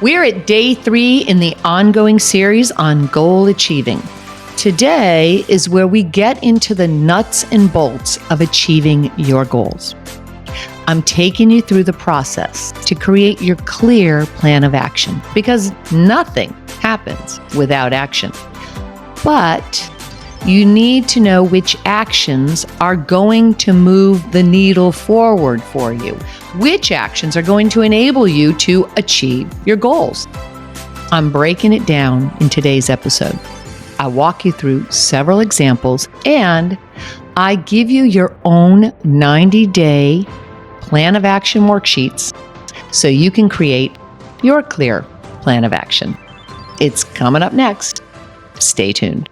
We're at day 3 in the ongoing series on goal achieving. Today is where we get into the nuts and bolts of achieving your goals. I'm taking you through the process to create your clear plan of action because nothing happens without action. But you need to know which actions are going to move the needle forward for you, which actions are going to enable you to achieve your goals. I'm breaking it down in today's episode. I walk you through several examples and I give you your own 90-day plan of action worksheets so you can create your clear plan of action. It's coming up next. Stay tuned.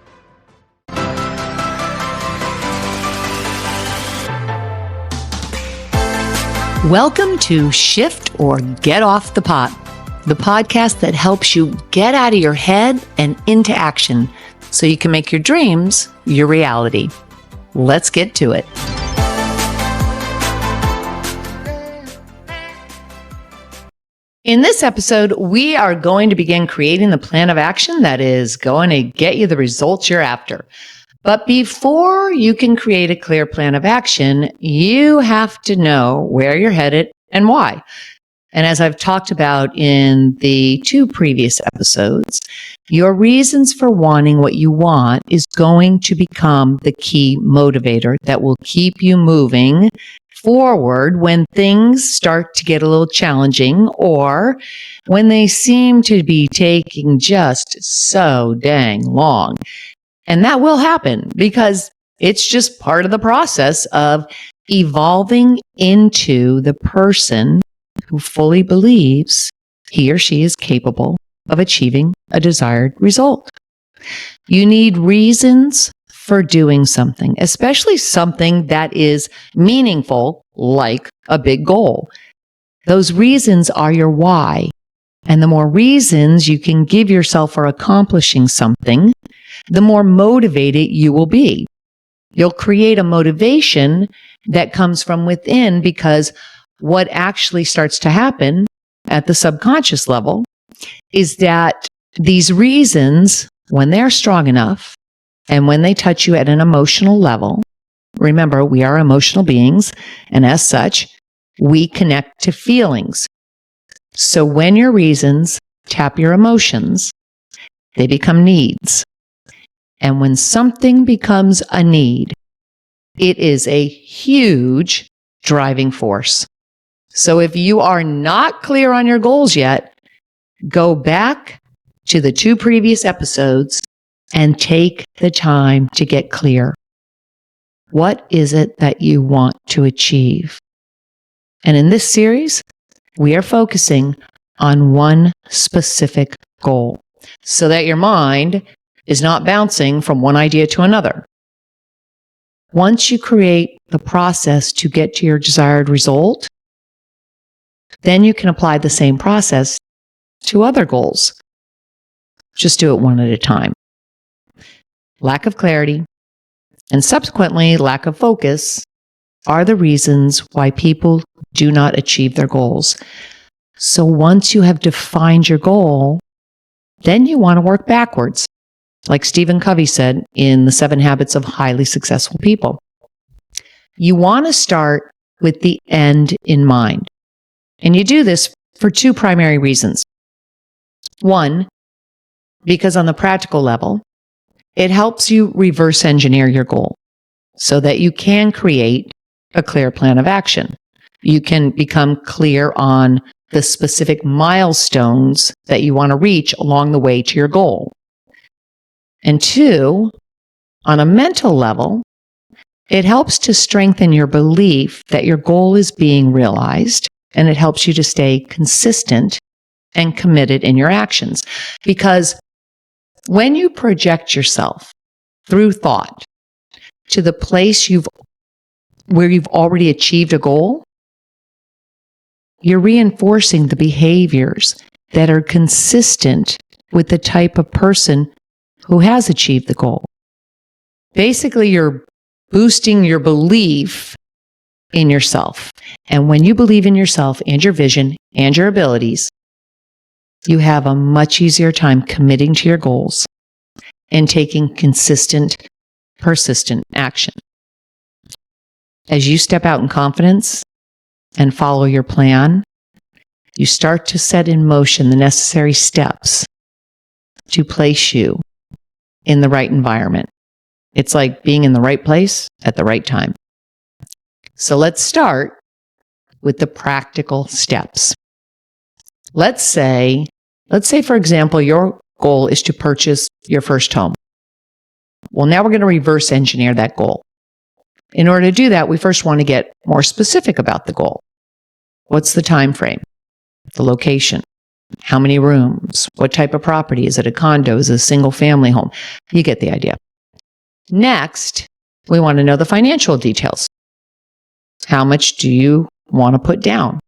Welcome to Shift or Get Off the Pot, the podcast that helps you get out of your head and into action so you can make your dreams your reality. Let's get to it. In this episode, we are going to begin creating the plan of action that is going to get you the results you're after. But before you can create a clear plan of action, you have to know where you're headed and why. And as I've talked about in the 2 previous episodes, your reasons for wanting what you want is going to become the key motivator that will keep you moving forward when things start to get a little challenging or when they seem to be taking just so dang long. And that will happen because it's just part of the process of evolving into the person who fully believes he or she is capable of achieving a desired result. You need reasons for doing something, especially something that is meaningful, like a big goal. Those reasons are your why. And the more reasons you can give yourself for accomplishing something, the more motivated you will be. You'll create a motivation that comes from within because what actually starts to happen at the subconscious level is that these reasons, when they're strong enough and when they touch you at an emotional level, remember, we are emotional beings, and as such, we connect to feelings. So when your reasons tap your emotions, they become needs. And when something becomes a need, it is a huge driving force. So if you are not clear on your goals yet, go back to the 2 previous episodes and take the time to get clear. What is it that you want to achieve? And in this series, we are focusing on one specific goal so that your mind is not bouncing from one idea to another. Once you create the process to get to your desired result, then you can apply the same process to other goals. Just do it one at a time. Lack of clarity and subsequently lack of focus are the reasons why people do not achieve their goals. So once you have defined your goal, then you want to work backwards. Like Stephen Covey said in The 7 Habits of Highly Successful People. You want to start with the end in mind. And you do this for 2 primary reasons. One, because on the practical level, it helps you reverse engineer your goal so that you can create a clear plan of action. You can become clear on the specific milestones that you want to reach along the way to your goal. And 2, on a mental level, it helps to strengthen your belief that your goal is being realized, and it helps you to stay consistent and committed in your actions. Because when you project yourself through thought to the place where you've already achieved a goal, you're reinforcing the behaviors that are consistent with the type of person who has achieved the goal. Basically, you're boosting your belief in yourself. And when you believe in yourself and your vision and your abilities, you have a much easier time committing to your goals and taking consistent, persistent action. As you step out in confidence and follow your plan, you start to set in motion the necessary steps to place you in the right environment. It's like being in the right place at the right time. So let's start with the practical steps. Let's say, for example, your goal is to purchase your first home. Well, now we're going to reverse engineer that goal. In order to do that, we first want to get more specific about the goal. What's the time frame? The location? How many rooms? What type of property? Is it a condo? Is it a single family home? You get the idea. Next, we want to know the financial details. How much do you want to put down?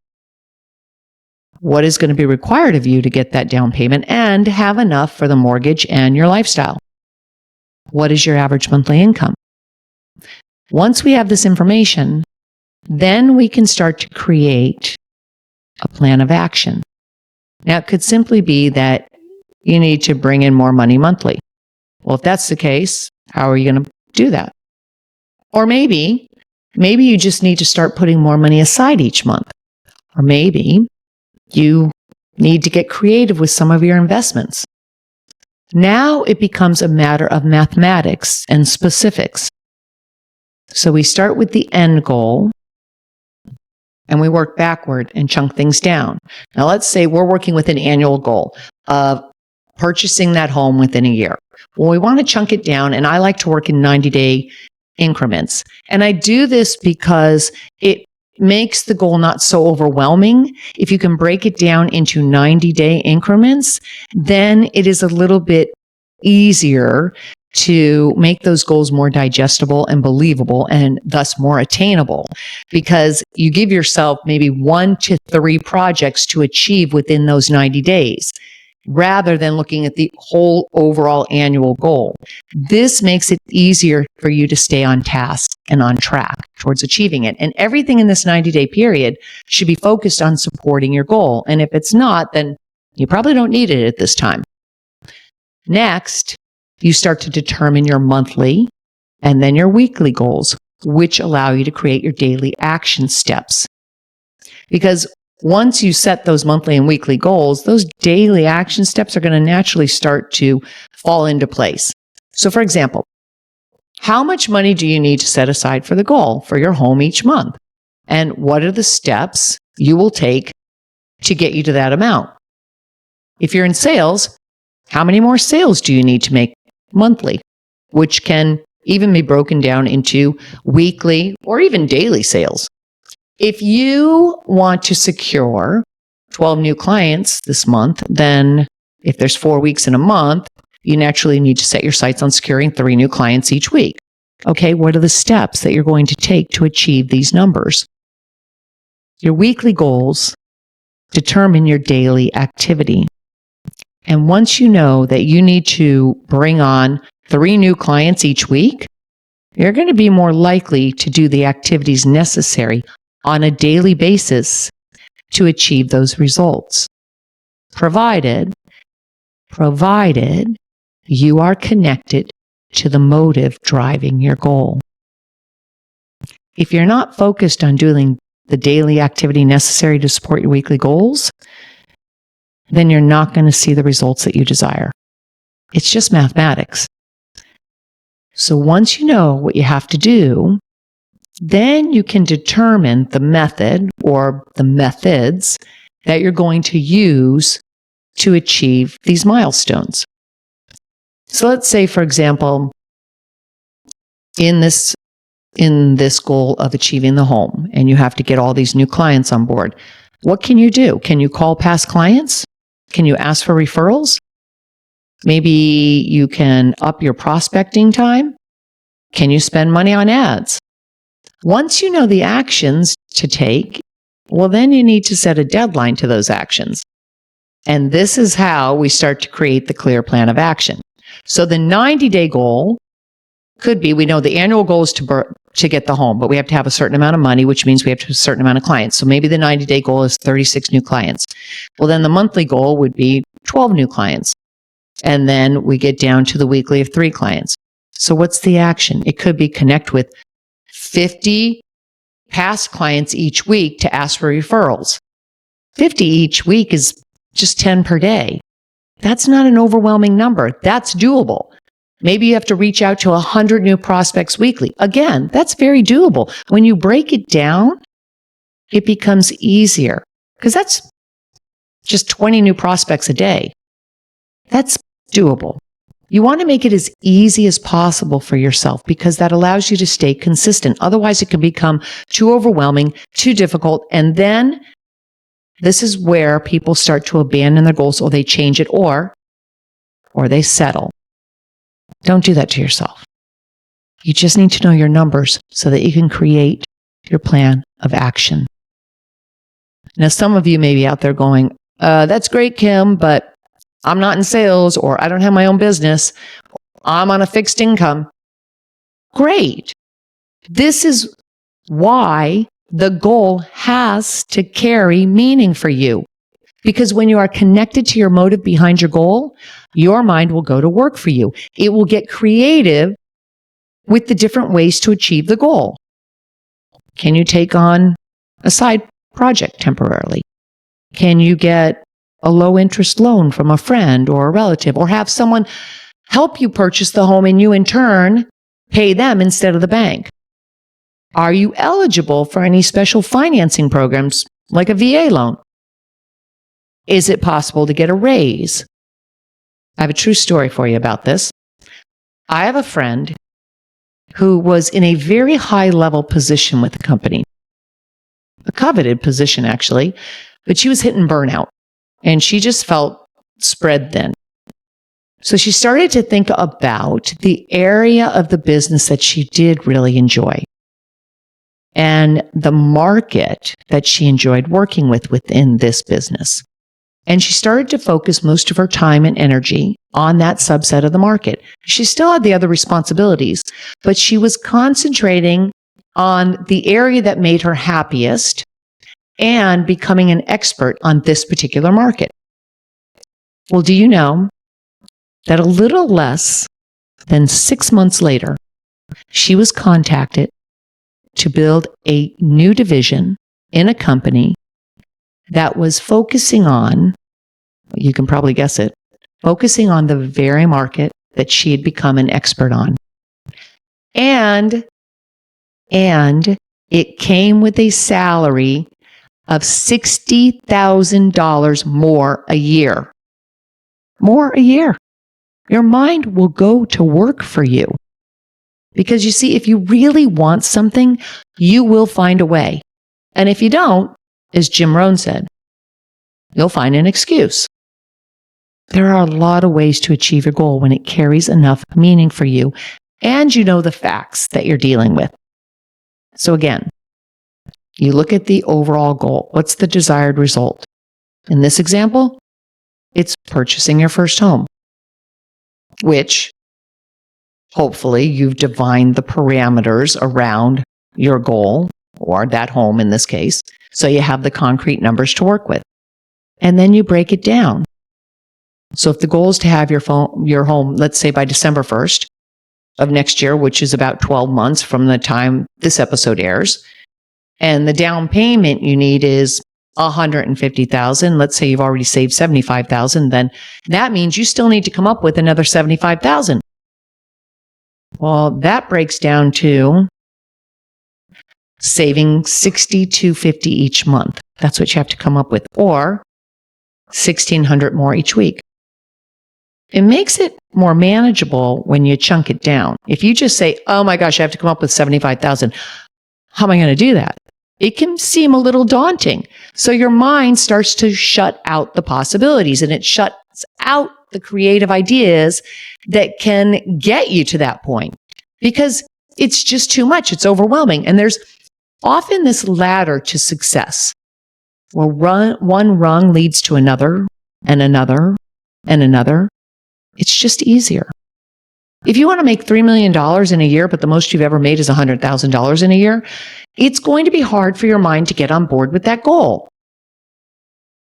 What is going to be required of you to get that down payment and have enough for the mortgage and your lifestyle? What is your average monthly income? Once we have this information, then we can start to create a plan of action. Now, it could simply be that you need to bring in more money monthly. Well, if that's the case, how are you going to do that? Or maybe you just need to start putting more money aside each month. Or maybe you need to get creative with some of your investments. Now it becomes a matter of mathematics and specifics. So we start with the end goal and we work backward and chunk things down. Now let's say we're working with an annual goal of purchasing that home within a year. Well, we want to chunk it down, and I like to work in 90-day increments. And I do this because it makes the goal not so overwhelming. If you can break it down into 90-day increments, then it is a little bit easier to make those goals more digestible and believable and thus more attainable, because you give yourself maybe 1 to 3 projects to achieve within those 90 days rather than looking at the whole overall annual goal. This makes it easier for you to stay on task and on track towards achieving it. And everything in this 90-day period should be focused on supporting your goal. And if it's not, then you probably don't need it at this time. Next, you start to determine your monthly and then your weekly goals, which allow you to create your daily action steps. Because once you set those monthly and weekly goals, those daily action steps are going to naturally start to fall into place. So for example, how much money do you need to set aside for the goal for your home each month? And what are the steps you will take to get you to that amount? If you're in sales, how many more sales do you need to make monthly, which can even be broken down into weekly or even daily sales? If you want to secure 12 new clients this month, then if there's 4 weeks in a month, you naturally need to set your sights on securing 3 new clients each week. Okay, what are the steps that you're going to take to achieve these numbers? Your weekly goals determine your daily activity. And once you know that you need to bring on 3 new clients each week, you're going to be more likely to do the activities necessary on a daily basis to achieve those results, provided you are connected to the motive driving your goal. If you're not focused on doing the daily activity necessary to support your weekly goals, then you're not going to see the results that you desire. It's just mathematics. So once you know what you have to do, then you can determine the method or the methods that you're going to use to achieve these milestones. So let's say, for example, in this goal of achieving the home, and you have to get all these new clients on board, what can you do? Can you call past clients? Can you ask for referrals? Maybe you can up your prospecting time. Can you spend money on ads? Once you know the actions to take, well, then you need to set a deadline to those actions. And this is how we start to create the clear plan of action. So the 90-day goal could be, we know the annual goal is to to get the home, but we have to have a certain amount of money, which means we have to have a certain amount of clients. So maybe the 90-day goal is 36 new clients. Well, then the monthly goal would be 12 new clients. And then we get down to the weekly of 3 clients. So what's the action? It could be connect with 50 past clients each week to ask for referrals. 50 each week is just 10 per day. That's not an overwhelming number. That's doable. Maybe you have to reach out to 100 new prospects weekly. Again, that's very doable. When you break it down, it becomes easier because that's just 20 new prospects a day. That's doable. You want to make it as easy as possible for yourself because that allows you to stay consistent. Otherwise, it can become too overwhelming, too difficult. And then this is where people start to abandon their goals or they change it or they settle. Don't do that to yourself. You just need to know your numbers so that you can create your plan of action. Now, some of you may be out there going, that's great, Kim, but I'm not in sales or I don't have my own business. I'm on a fixed income. Great. This is why the goal has to carry meaning for you. Because when you are connected to your motive behind your goal, your mind will go to work for you. It will get creative with the different ways to achieve the goal. Can you take on a side project temporarily? Can you get a low interest loan from a friend or a relative or have someone help you purchase the home and you in turn pay them instead of the bank? Are you eligible for any special financing programs like a VA loan? Is it possible to get a raise? I have a true story for you about this. I have a friend who was in a very high level position with the company, a coveted position actually, but she was hitting burnout and she just felt spread thin. So she started to think about the area of the business that she did really enjoy and the market that she enjoyed working with within this business. And she started to focus most of her time and energy on that subset of the market. She still had the other responsibilities, but she was concentrating on the area that made her happiest and becoming an expert on this particular market. Well, do you know that a little less than 6 months later, she was contacted to build a new division in a company that was focusing on, you can probably guess it, focusing on the very market that she had become an expert on. And it came with a salary of $60,000 more a year. More a year. Your mind will go to work for you. Because you see, if you really want something, you will find a way. And if you don't, as Jim Rohn said, you'll find an excuse. There are a lot of ways to achieve your goal when it carries enough meaning for you and you know the facts that you're dealing with. So again, you look at the overall goal. What's the desired result? In this example, it's purchasing your first home, which hopefully you've defined the parameters around your goal or that home in this case. So you have the concrete numbers to work with. And then you break it down. So if the goal is to have your home, let's say by December 1st of next year, which is about 12 months from the time this episode airs, and the down payment you need is $150,000. Let's say you've already saved $75,000, then that means you still need to come up with another $75,000. Well, that breaks down to saving $6,250 each month. That's what you have to come up with, or $1,600 more each week. It makes it more manageable when you chunk it down. If you just say, oh my gosh, I have to come up with $75,000. How am I going to do that? It can seem a little daunting. So your mind starts to shut out the possibilities and it shuts out the creative ideas that can get you to that point because it's just too much. It's overwhelming. And there's often this ladder to success where one rung leads to another and another and another. It's just easier. If you want to make $3 million in a year, but the most you've ever made is $100,000 in a year, it's going to be hard for your mind to get on board with that goal.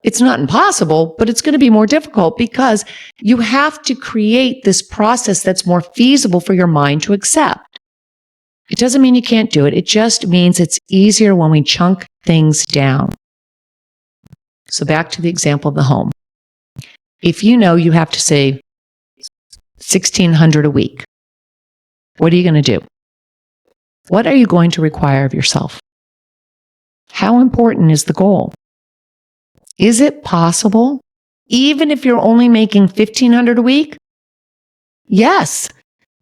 It's not impossible, but it's going to be more difficult because you have to create this process that's more feasible for your mind to accept. It doesn't mean you can't do it. It just means it's easier when we chunk things down. So back to the example of the home. If you know you have to save $1,600 a week, what are you going to do? What are you going to require of yourself? How important is the goal? Is it possible, even if you're only making $1,500 a week? Yes,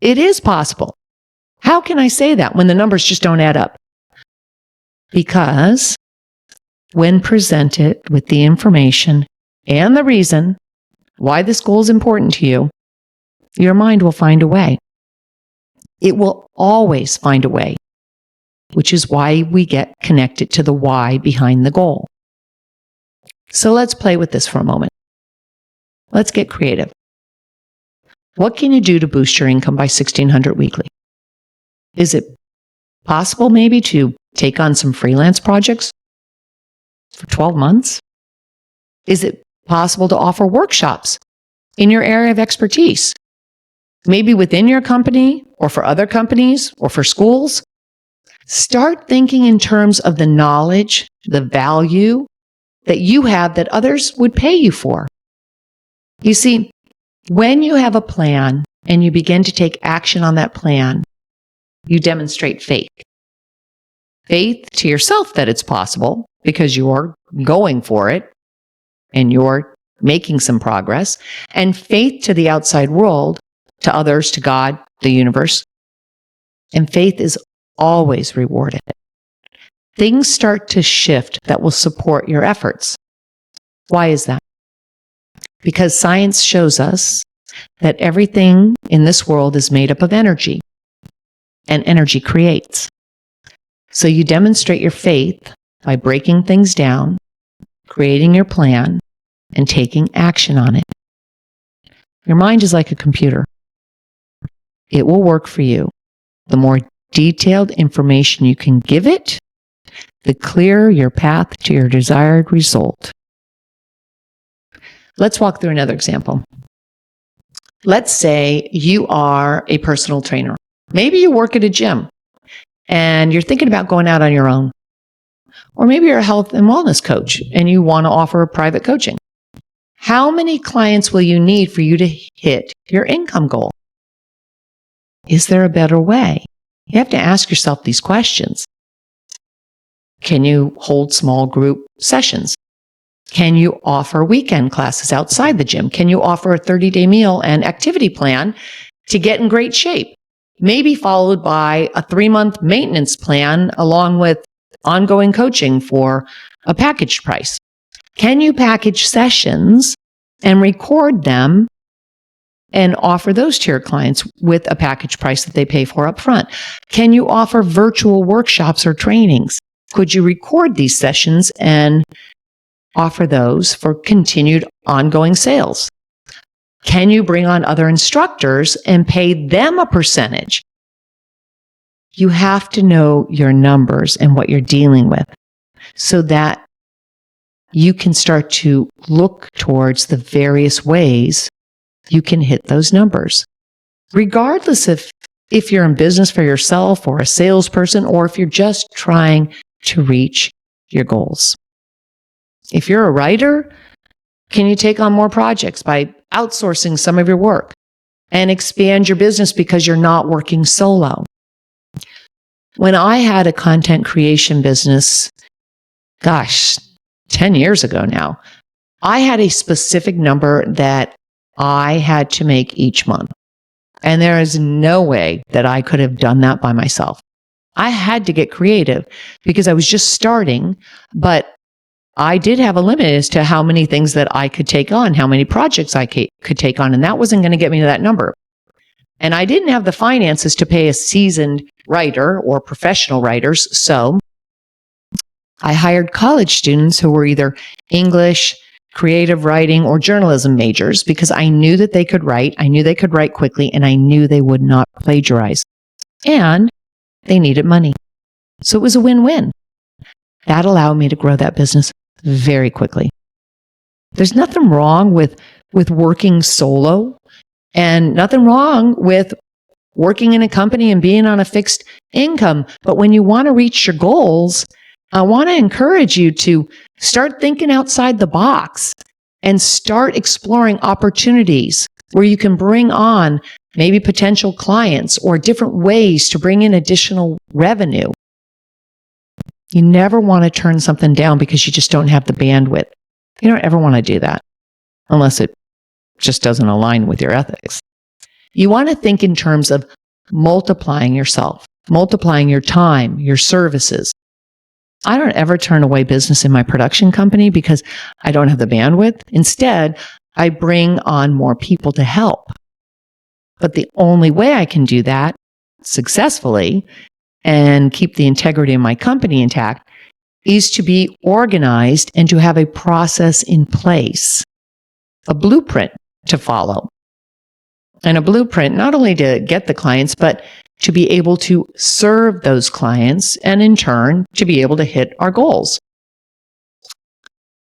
it is possible. How can I say that when the numbers just don't add up? Because when presented with the information and the reason why this goal is important to you, your mind will find a way. It will always find a way, which is why we get connected to the why behind the goal. So let's play with this for a moment. Let's get creative. What can you do to boost your income by $1,600 weekly? Is it possible maybe to take on some freelance projects for 12 months? Is it possible to offer workshops in your area of expertise? Maybe within your company or for other companies or for schools? Start thinking in terms of the knowledge, the value that you have that others would pay you for. You see, when you have a plan and you begin to take action on that plan, you demonstrate faith. Faith to yourself that it's possible because you're going for it and you're making some progress, and faith to the outside world, to others, to God, the universe. And faith is always rewarded. Things start to shift that will support your efforts. Why is that? Because science shows us that everything in this world is made up of energy, and energy creates. So you demonstrate your faith by breaking things down, creating your plan, and taking action on it. Your mind is like a computer. It will work for you. The more detailed information you can give it, the clearer your path to your desired result. Let's walk through another example. Let's say you are a personal trainer. Maybe you work at a gym and you're thinking about going out on your own. Or maybe you're a health and wellness coach and you want to offer private coaching. How many clients will you need for you to hit your income goal? Is there a better way? You have to ask yourself these questions. Can you hold small group sessions? Can you offer weekend classes outside the gym? Can you offer a 30-day meal and activity plan to get in great shape? Maybe followed by a 3-month maintenance plan along with ongoing coaching for a packaged price. Can you package sessions and record them and offer those to your clients with a package price that they pay for up front? Can you offer virtual workshops or trainings? Could you record these sessions and offer those for continued ongoing sales? Can you bring on other instructors and pay them a percentage? You have to know your numbers and what you're dealing with so that you can start to look towards the various ways you can hit those numbers. Regardless of if you're in business for yourself or a salesperson, or if you're just trying to reach your goals. If you're a writer, can you take on more projects by outsourcing some of your work and expand your business because you're not working solo? When I had a content creation business, 10 years ago now, I had a specific number that I had to make each month. And there is no way that I could have done that by myself. I had to get creative because I was just starting, but I did have a limit as to how many things that I could take on, how many projects I could take on, and that wasn't going to get me to that number. And I didn't have the finances to pay a seasoned writer or professional writers, so I hired college students who were either English, creative writing or journalism majors because I knew that they could write. I knew they could write quickly, and I knew they would not plagiarize. And they needed money. So it was a win-win. That allowed me to grow that business very quickly. There's nothing wrong with working solo, and nothing wrong with working in a company and being on a fixed income. But when you want to reach your goals, I want to encourage you to start thinking outside the box and start exploring opportunities where you can bring on maybe potential clients or different ways to bring in additional revenue. You never want to turn something down because you just don't have the bandwidth. You don't ever want to do that unless it just doesn't align with your ethics. You want to think in terms of multiplying yourself, multiplying your time, your services. I don't ever turn away business in my production company because I don't have the bandwidth. Instead, I bring on more people to help. But the only way I can do that successfully and keep the integrity of my company intact is to be organized and to have a process in place, a blueprint to follow. And a blueprint not only to get the clients, but to be able to serve those clients and in turn to be able to hit our goals.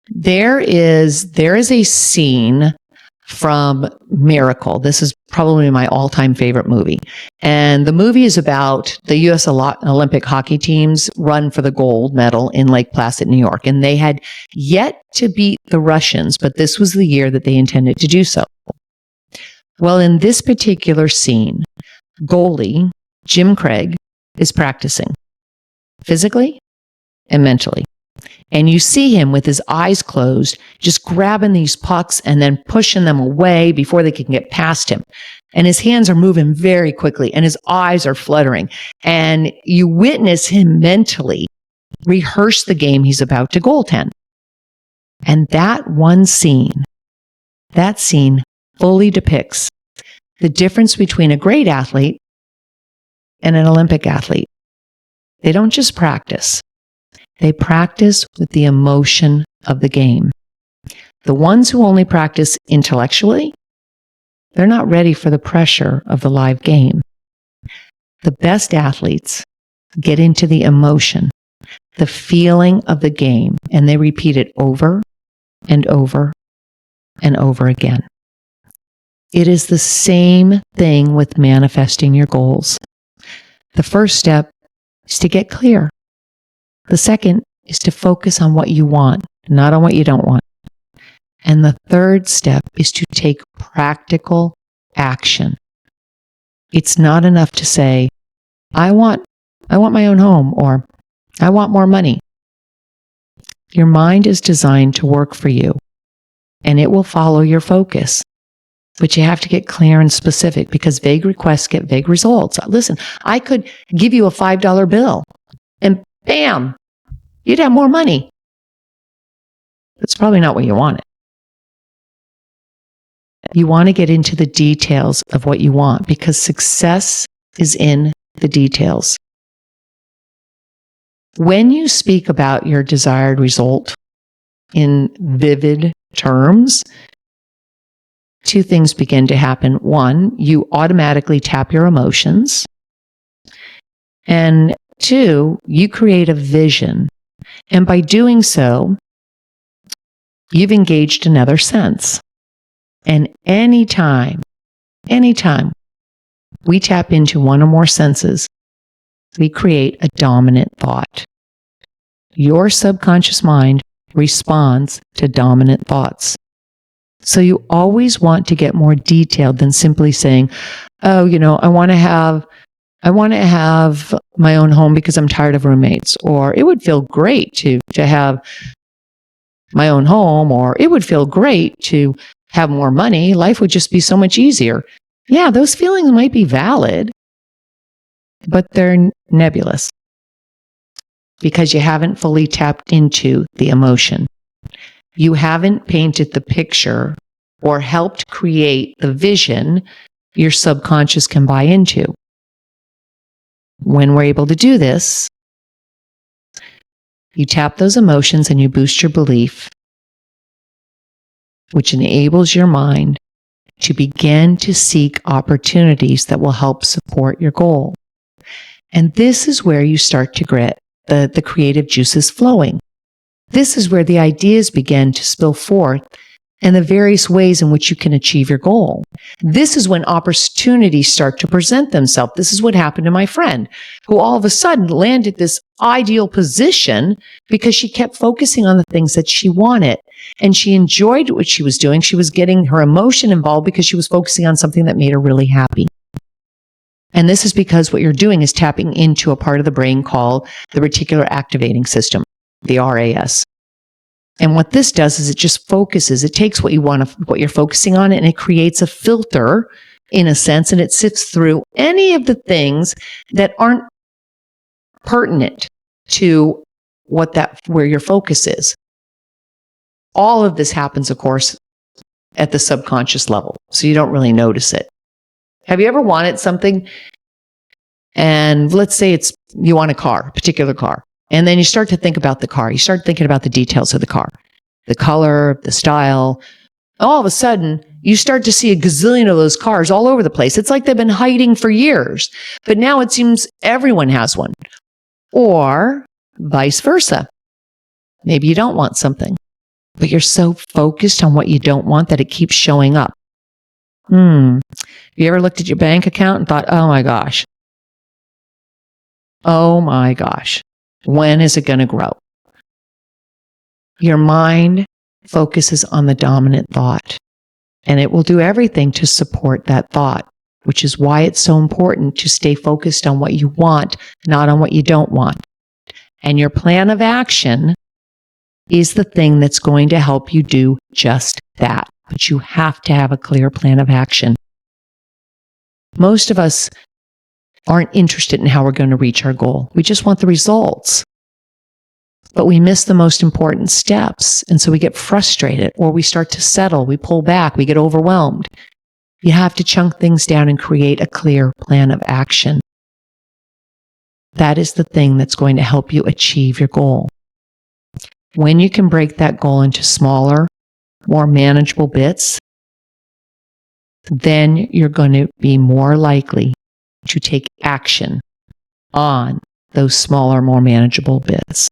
There is a scene from Miracle. This is probably my all-time favorite movie. And the movie is about the U.S. Olympic hockey team's run for the gold medal in Lake Placid, New York. And they had yet to beat the Russians, but this was the year that they intended to do so. Well, in this particular scene, goalie Jim Craig is practicing physically and mentally. And you see him with his eyes closed, just grabbing these pucks and then pushing them away before they can get past him. And his hands are moving very quickly and his eyes are fluttering. And you witness him mentally rehearse the game he's about to goaltend. And that scene fully depicts the difference between a great athlete and an Olympic athlete. They don't just practice. They practice with the emotion of the game. The ones who only practice intellectually, they're not ready for the pressure of the live game. The best athletes get into the emotion, the feeling of the game, and they repeat it over and over and over again. It is the same thing with manifesting your goals. The first step is to get clear. The second is to focus on what you want, not on what you don't want. And the third step is to take practical action. It's not enough to say, I want my own home, or I want more money. Your mind is designed to work for you, and it will follow your focus. But you have to get clear and specific because vague requests get vague results. Listen, I could give you a $5 bill and bam, you'd have more money. That's probably not what you wanted. You want to get into the details of what you want because success is in the details. When you speak about your desired result in vivid terms, two things begin to happen. One, you automatically tap your emotions. And two, you create a vision. And by doing so, you've engaged another sense. And anytime we tap into one or more senses, we create a dominant thought. Your subconscious mind responds to dominant thoughts. So you always want to get more detailed than simply saying, oh, I want to have my own home because I'm tired of roommates, or it would feel great to have my own home, or it would feel great to have more money. Life would just be so much easier. Yeah, those feelings might be valid, but they're nebulous because you haven't fully tapped into the emotion. You haven't painted the picture or helped create the vision your subconscious can buy into. When we're able to do this, you tap those emotions and you boost your belief. which enables your mind to begin to seek opportunities that will help support your goal. And this is where you start to get the creative juices flowing. This is where the ideas begin to spill forth and the various ways in which you can achieve your goal. This is when opportunities start to present themselves. This is what happened to my friend, who all of a sudden landed this ideal position because she kept focusing on the things that she wanted. And she enjoyed what she was doing. She was getting her emotion involved because she was focusing on something that made her really happy. And this is because what you're doing is tapping into a part of the brain called the reticular activating system, the RAS. And what this does is it just focuses, it takes what you're focusing on, and it creates a filter, in a sense, and it sifts through any of the things that aren't pertinent to where your focus is. All of this happens, of course, at the subconscious level, so you don't really notice it. Have you ever wanted something, and let's say you want a particular car, and then you start to think about the car. You start thinking about the details of the car, the color, the style. All of a sudden, you start to see a gazillion of those cars all over the place. It's like they've been hiding for years, but now it seems everyone has one. Or vice versa. Maybe you don't want something, but you're so focused on what you don't want that it keeps showing up. You ever looked at your bank account and thought, oh my gosh, when is it going to grow? Your mind focuses on the dominant thought, and it will do everything to support that thought, which is why it's so important to stay focused on what you want, not on what you don't want. And your plan of action is the thing that's going to help you do just that. But you have to have a clear plan of action. Most of us aren't interested in how we're going to reach our goal. We just want the results. But we miss the most important steps. And so we get frustrated, or we start to settle. We pull back. We get overwhelmed. You have to chunk things down and create a clear plan of action. That is the thing that's going to help you achieve your goal. When you can break that goal into smaller, more manageable bits, then you're going to be more likely to take action on those smaller, more manageable bits.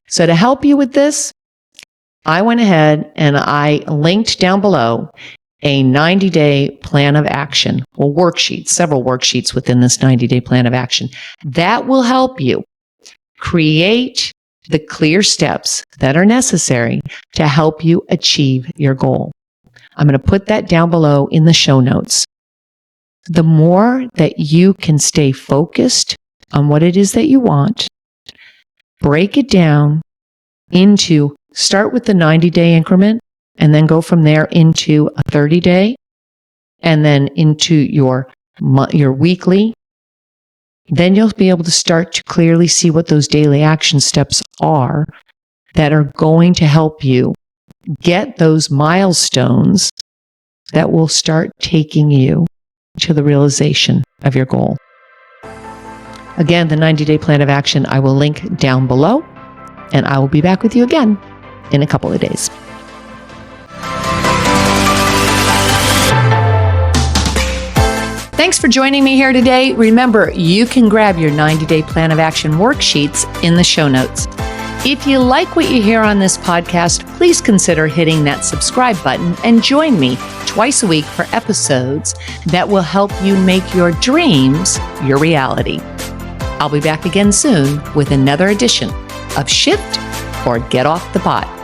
So to help you with this, I went ahead and I linked down below a 90-day plan of action, several worksheets within this 90-day plan of action that will help you create the clear steps that are necessary to help you achieve your goal. I'm going to put that down below in the show notes. The more that you can stay focused on what it is that you want, break it down into, start with the 90-day increment, and then go from there into a 30-day, and then into your weekly. Then you'll be able to start to clearly see what those daily action steps are that are going to help you get those milestones that will start taking you to the realization of your goal. Again, the 90-day plan of action I will link down below, and I will be back with you again in a couple of days. Thanks for joining me here today. Remember, you can grab your 90-day plan of action worksheets in the show notes. If you like what you hear on this podcast, please consider hitting that subscribe button and join me twice a week for episodes that will help you make your dreams your reality. I'll be back again soon with another edition of Shift or Get Off the Pot.